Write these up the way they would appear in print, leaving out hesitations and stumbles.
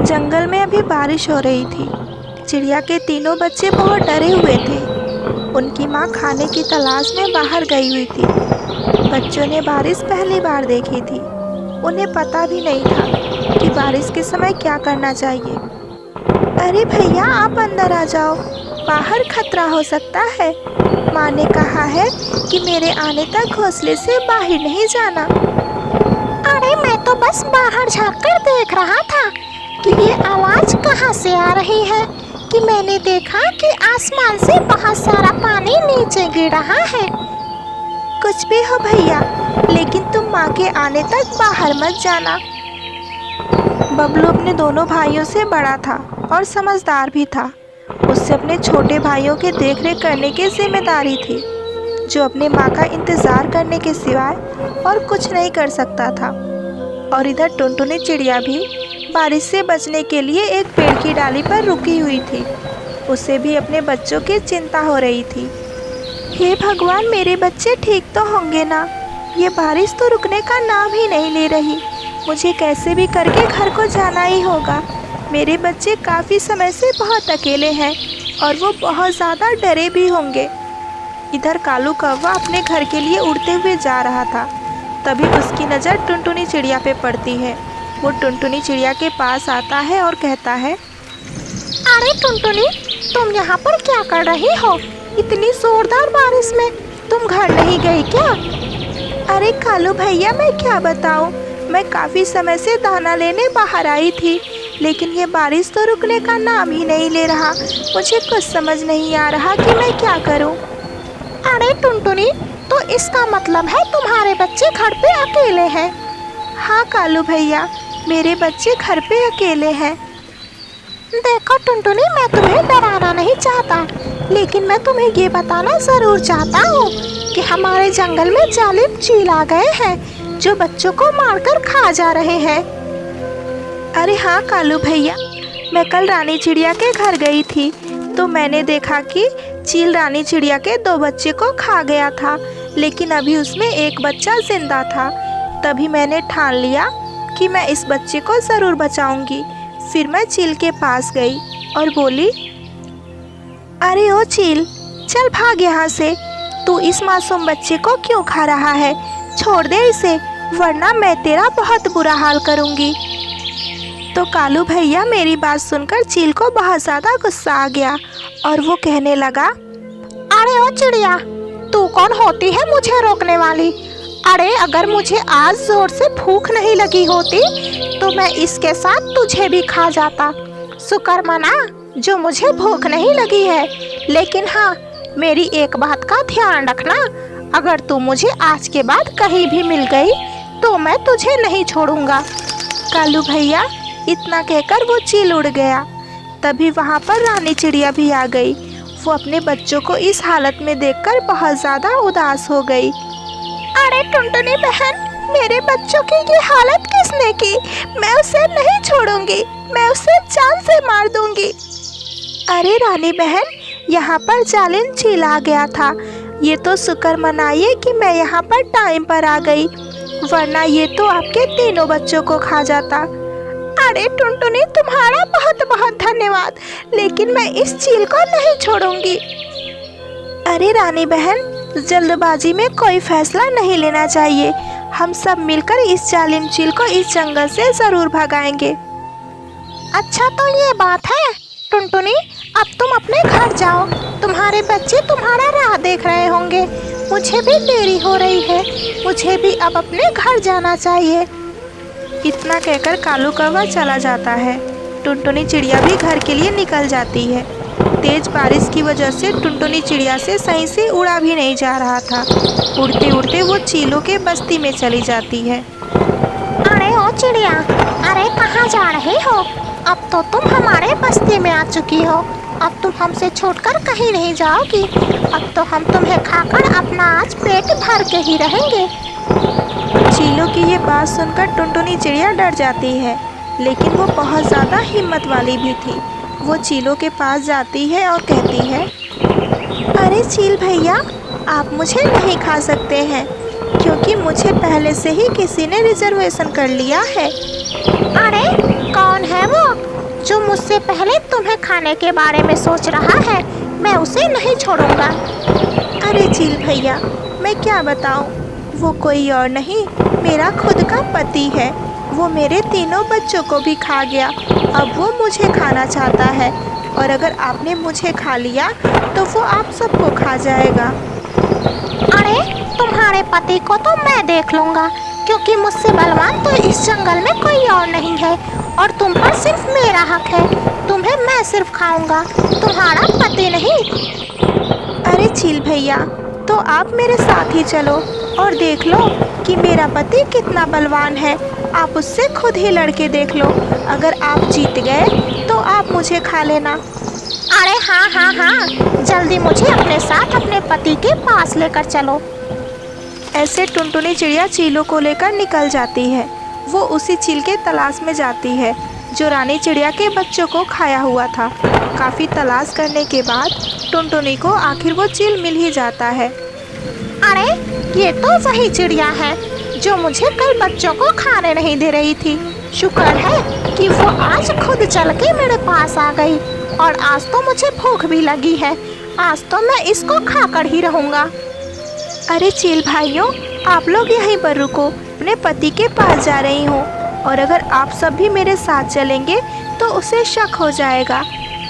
जंगल में अभी बारिश हो रही थी। चिड़िया के तीनों बच्चे बहुत डरे हुए थे। उनकी माँ खाने की तलाश में बाहर गई हुई थी। बच्चों ने बारिश पहली बार देखी थी। उन्हें पता भी नहीं था कि बारिश के समय क्या करना चाहिए। अरे भैया, आप अंदर आ जाओ, बाहर खतरा हो सकता है। माँ ने कहा है कि मेरे आने तक घोंसले से बाहर नहीं जाना। अरे मैं तो बस बाहर झांककर देख रहा था कि ये आवाज कहाँ से आ रही है कि मैंने देखा कि आसमान से बहुत सारा पानी नीचे गिर रहा है। कुछ भी हो भैया, लेकिन तुम माँ के आने तक बाहर मत जाना। बबलू अपने दोनों भाइयों से बड़ा था और समझदार भी था। उससे अपने छोटे भाइयों की देखरेख करने की जिम्मेदारी थी, जो अपने माँ का इंतज़ार करने के सिवाय और कुछ नहीं कर सकता था। और इधर टुनटुनी चिड़िया भी बारिश से बचने के लिए एक पेड़ की डाली पर रुकी हुई थी। उसे भी अपने बच्चों की चिंता हो रही थी। हे भगवान, मेरे बच्चे ठीक तो होंगे ना? ये बारिश तो रुकने का नाम ही नहीं ले रही। मुझे कैसे भी करके घर को जाना ही होगा। मेरे बच्चे काफ़ी समय से बहुत अकेले हैं और वो बहुत ज़्यादा डरे भी होंगे। इधर कालू कौवा अपने घर के लिए उड़ते हुए जा रहा था। तभी उसकी नज़र टुनटुनी चिड़िया पे पड़ती है। वो टुनटुनी चिड़िया के पास आता है और कहता है, अरे टुनटुनी, तुम यहाँ पर क्या कर रही हो? इतनी जोरदार बारिश में तुम घर नहीं गई क्या? अरे कालू भैया, मैं क्या बताऊँ, मैं काफ़ी समय से दाना लेने बाहर आई थी, लेकिन ये बारिश तो रुकने का नाम ही नहीं ले रहा। मुझे कुछ समझ नहीं आ रहा कि मैं क्या करूँ। अरे टुनटुनी, तो इसका मतलब है तुम्हारे बच्चे घर पे अकेले हैं? हाँ कालू भैया, मेरे बच्चे घर पे अकेले हैं। देखो टुनटुनी, मैं तुम्हें डराना नहीं चाहता, लेकिन मैं तुम्हें ये बताना ज़रूर चाहता हूँ कि हमारे जंगल में जालिम चील आ गए हैं जो बच्चों को मारकर खा जा रहे हैं। अरे हाँ कालू भैया, मैं कल रानी चिड़िया के घर गई थी तो मैंने देखा कि चील रानी चिड़िया के 2 बच्चे को खा गया था, लेकिन अभी उसमें एक बच्चा जिंदा था। तभी मैंने ठान लिया कि मैं इस बच्चे को ज़रूर बचाऊंगी। फिर मैं चील के पास गई और बोली, अरे ओ चील, चल भाग यहाँ से। तू इस मासूम बच्चे को क्यों खा रहा है? छोड़ दे इसे, वरना मैं तेरा बहुत बुरा हाल करूँगी। तो कालू भैया मेरी बात सुनकर चील को बहुत ज़्यादा गुस्सा आ गया और वो कहने लगा, अरे ओ चिड़िया, तू कौन होती है मुझे रोकने वाली? अरे अगर मुझे आज जोर से भूख नहीं लगी होती तो मैं इसके साथ तुझे भी खा जाता। शुक्र मना जो मुझे भूख नहीं लगी है। लेकिन हाँ, मेरी एक बात का ध्यान रखना, अगर तू मुझे आज के बाद कहीं भी मिल गई तो मैं तुझे नहीं छोड़ूंगा। कालू भैया इतना कहकर वो चील उड़ गया। तभी वहाँ पर रानी चिड़िया भी आ गई। वो अपने बच्चों को इस हालत में देखकर बहुत ज़्यादा उदास हो गई। अरे टुनटुनी बहन, मेरे बच्चों की ये हालत किसने की? मैं उसे नहीं छोड़ूंगी, मैं उसे जान से मार दूंगी। अरे रानी बहन, यहाँ पर जालिम चील आ गया था। ये तो शुक्र मनाइए कि मैं यहाँ पर टाइम पर आ गई, वरना ये तो आपके तीनों बच्चों को खा जाता। अरे टुनटुनी, तुम्हारा बहुत बहुत धन्यवाद, लेकिन मैं इस चील को नहीं छोड़ूंगी। अरे रानी बहन, जल्दबाजी में कोई फैसला नहीं लेना चाहिए। हम सब मिलकर इस जालिम चील को इस जंगल से ज़रूर भगाएंगे। अच्छा तो ये बात है टुनटुनी, अब तुम अपने घर जाओ। तुम्हारे बच्चे तुम्हारा राह देख रहे होंगे। मुझे भी देरी हो रही है, मुझे भी अब अपने घर जाना चाहिए। इतना कहकर कालू कौवा चला जाता है। टुनटुनी चिड़िया भी घर के लिए निकल जाती है। तेज बारिश की वजह से टुनटुनी चिड़िया से सही से उड़ा भी नहीं जा रहा था। उड़ते उड़ते वो चीलों के बस्ती में चली जाती है। अरे ओ चिड़िया, अरे कहाँ जा रहे हो? अब तो तुम हमारे बस्ती में आ चुकी हो। अब तुम हमसे छूटकर कहीं नहीं जाओगी। अब तो हम तुम्हें खाकर अपना आज पेट भर के ही रहेंगे। चीलों की ये बात सुनकर टुनटुनी चिड़िया डर जाती है, लेकिन वो बहुत ज़्यादा हिम्मत वाली भी थी। वो चीलों के पास जाती है और कहती है, अरे चील भैया, आप मुझे नहीं खा सकते हैं, क्योंकि मुझे पहले से ही किसी ने रिजर्वेशन कर लिया है। अरे कौन है वो? जो मुझसे पहले तुम्हें खाने के बारे में सोच रहा है, मैं उसे नहीं छोड़ूंगा। अरे चील भैया, मैं क्या बताऊं, वो कोई और नहीं, मेरा खुद का पति है। वो मेरे तीनों बच्चों को भी खा गया, अब वो मुझे खाना चाहता है, और अगर आपने मुझे खा लिया तो वो आप सबको खा जाएगा। अरे तुम्हारे पति को तो मैं देख लूंगा, क्योंकि मुझसे बलवान तो इस जंगल में कोई और नहीं है, और तुम पर सिर्फ मेरा हक है। तुम्हें मैं सिर्फ खाऊंगा, तुम्हारा पति नहीं। अरे चील भैया, तो आप मेरे साथ ही चलो और देख लो कि मेरा पति कितना बलवान है। आप उससे खुद ही लड़के देख लो, अगर आप जीत गए तो आप मुझे खा लेना। अरे हाँ हाँ हाँ, जल्दी मुझे अपने साथ अपने पति के पास लेकर चलो। ऐसे टुनटुनी चिड़िया चीलों को लेकर निकल जाती है। वो उसी चील के तलाश में जाती है जो रानी चिड़िया के बच्चों को खाया हुआ था। काफ़ी तलाश करने के बाद टुनटुनी को आखिर वो चील मिल ही जाता है। अरे ये तो वही चिड़िया है जो मुझे कल बच्चों को खाने नहीं दे रही थी। शुक्र है कि वो आज खुद चल के मेरे पास आ गई, और आज तो मुझे भूख भी लगी है। आज तो मैं इसको खाकर ही रहूँगा। अरे चील भाइयों, आप लोग यहीं पर रुको, अपने पति के पास जा रही हूँ, और अगर आप सब भी मेरे साथ चलेंगे तो उसे शक हो जाएगा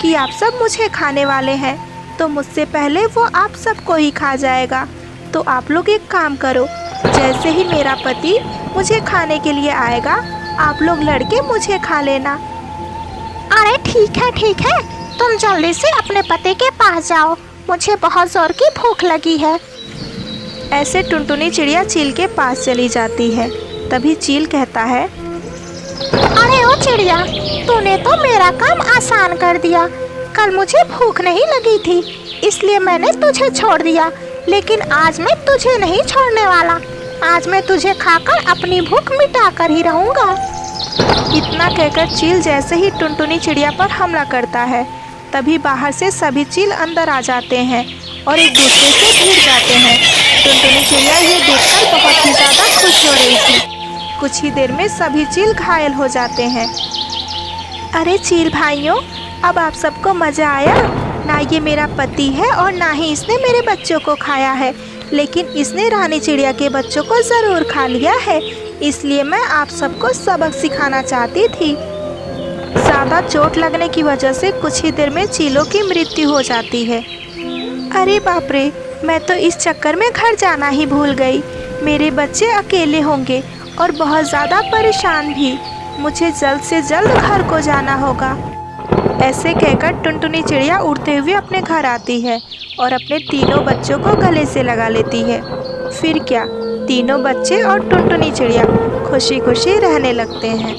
कि आप सब मुझे खाने वाले हैं, तो मुझसे पहले वो आप सबको ही खा जाएगा। तो आप लोग एक काम करो, जैसे ही मेरा पति मुझे खाने के लिए आएगा, आप लोग लड़के मुझे खा लेना। अरे ठीक है, तुम जल्दी से अपने पति के पास जाओ, मुझे बहुत जोर की भूख लगी है। ऐसे टुनटुनी चिड़िया चील के पास चली जाती है। तभी चील कहता है, अरे ओ चिड़िया, तूने तो मेरा काम आसान कर दिया। कल मुझे भूख नहीं लगी थी, इसलिए मैंने तुझे छोड़ दिया, लेकिन आज मैं तुझे नहीं छोड़ने वाला। आज मैं तुझे खाकर अपनी भूख मिटा कर ही रहूँगा। इतना कहकर चील जैसे ही टुनटुनी चिड़िया पर हमला करता है, तभी बाहर से सभी चील अंदर आ जाते हैं और एक दूसरे से भिड़ जाते हैं। टुनटुनी चिड़िया ये देखकर बहुत ही ज़्यादा खुश हो रही थी। कुछ ही देर में सभी चील घायल हो जाते हैं। अरे चील भाइयों, अब आप सबको मज़ा आया ना? ये मेरा पति है और ना ही इसने मेरे बच्चों को खाया है, लेकिन इसने रानी चिड़िया के बच्चों को ज़रूर खा लिया है। इसलिए मैं आप सबको सबक सिखाना चाहती थी। ज़्यादा चोट लगने की वजह से कुछ ही देर में चीलों की मृत्यु हो जाती है। अरे बाप रे, मैं तो इस चक्कर में घर जाना ही भूल गई। मेरे बच्चे अकेले होंगे और बहुत ज़्यादा परेशान भी। मुझे जल्द से जल्द घर को जाना होगा। ऐसे कहकर टुनटुनी चिड़िया उड़ते हुए अपने घर आती है और अपने तीनों बच्चों को गले से लगा लेती है। फिर क्या, तीनों बच्चे और टुनटुनी चिड़िया खुशी खुशी रहने लगते हैं।